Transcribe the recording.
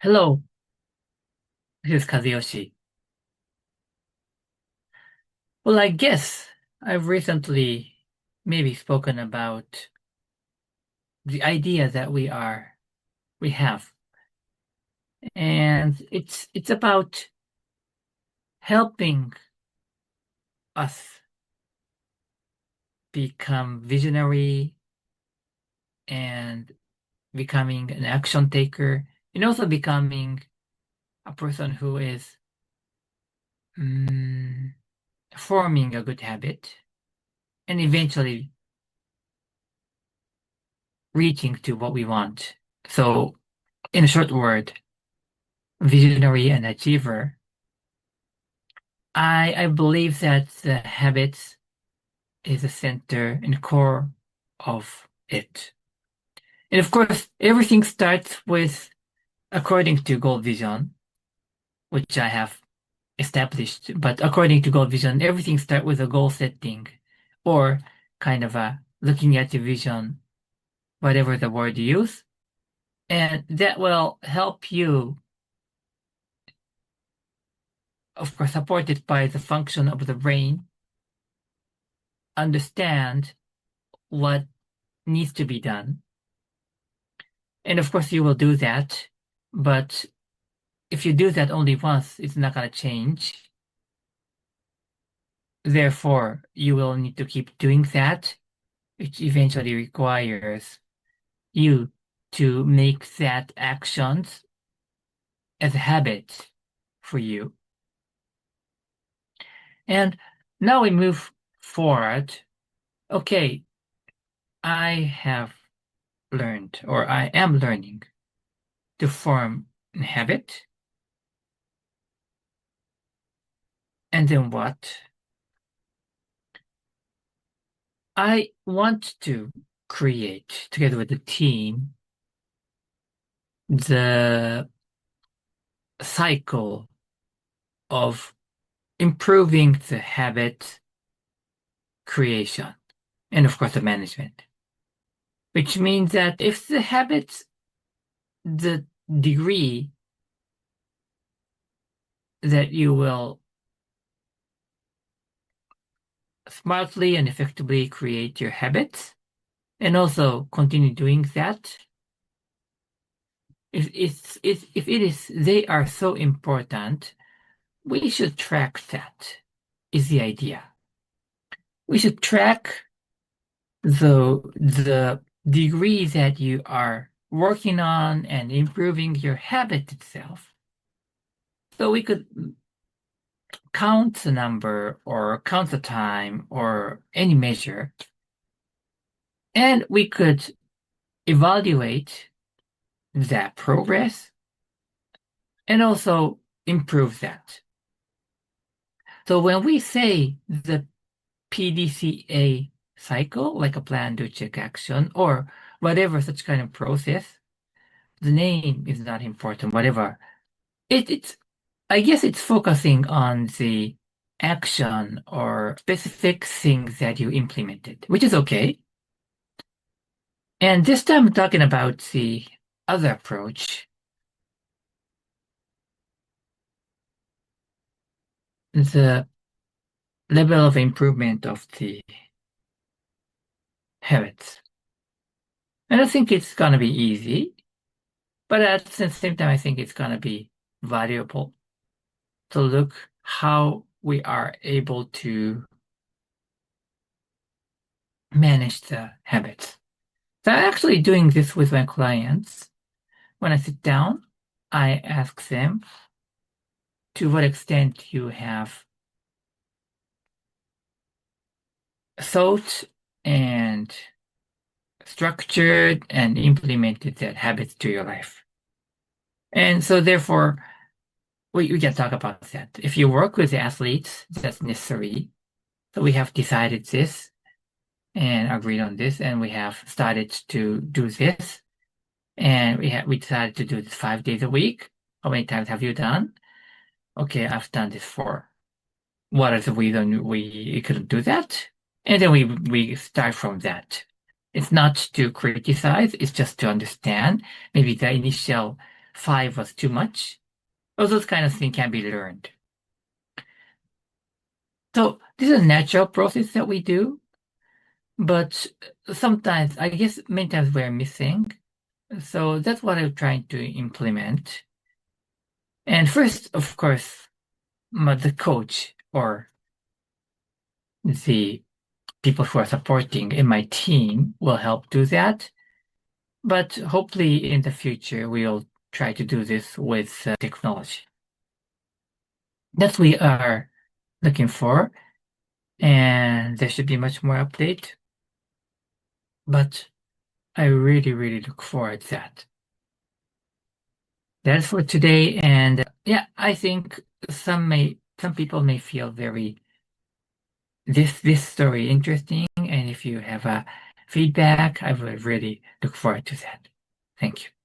Hello, this is Kazuyoshi. Well, I guess I've recently maybe spoken about the idea that we have, and it's about helping us become visionary and becoming an action taker, and also becoming a person who is mm, forming a good habit and eventually reaching to what we want. So, in a short word, visionary and achiever. I believe that the habits is the center and core of it. And of course, everything starts with according to goal vision, which I have established. But according to goal vision, everything starts with a goal setting or kind of a looking at the vision, whatever the word you use. And that will help you, of course, supported by the function of the brain, understand what needs to be done. And of course, you will do that. But if you do that only once, it's not going to change. Therefore, you will need to keep doing that, which eventually requires you to make that actions as a habit for you. And now we move forward. Okay, I have learned, or I am learning, to form a habit. And then what? I want to create, together with the team, the cycle of improving the habit creation and, of course, the management. Which means that if the habits, the degree that you will smartly and effectively create your habits and also continue doing that, if it is, they are so important, we should track that, is the idea. We should track the degree that you are working on and improving your habit itself. So we could count the number or count the time or any measure, and we could evaluate that progress and also improve that. So when we say the PDCA cycle, like a plan, do, check, action, or whatever such kind of process, the name is not important, whatever. It's, I guess it's focusing on the action or specific things that you implemented, which is okay. And this time I'm talking about the other approach, the level of improvement of the habits. I don't think it's gonna be easy, but at the same time, I think it's gonna be valuable to look how we are able to manage the habits. So I'm actually doing this with my clients. When I sit down, I ask them to what extent you have thought and structured and implemented that habits to your life. And so therefore, we can talk about that. If you work with the athletes, that's necessary. So we have decided this and agreed on this, and we have started to do this. And we decided to do this 5 days a week. How many times have you done? Okay, I've done this 4. What is the reason we couldn't do that? And then we start from that. It's not to criticize, it's just to understand maybe the initial 5 was too much. All those kind of things can be learned. So this is a natural process that we do, but sometimes, I guess many times we're missing. So that's what I'm trying to implement. And first, of course, the coach or the people who are supporting in my team will help do that. But hopefully in the future, we'll try to do this with technology. That we are looking for, and there should be much more update. But I really, really look forward to that. That's for today, and yeah, I think some people may feel this story interesting, and if you have a feedback, I would really look forward to that. Thank you.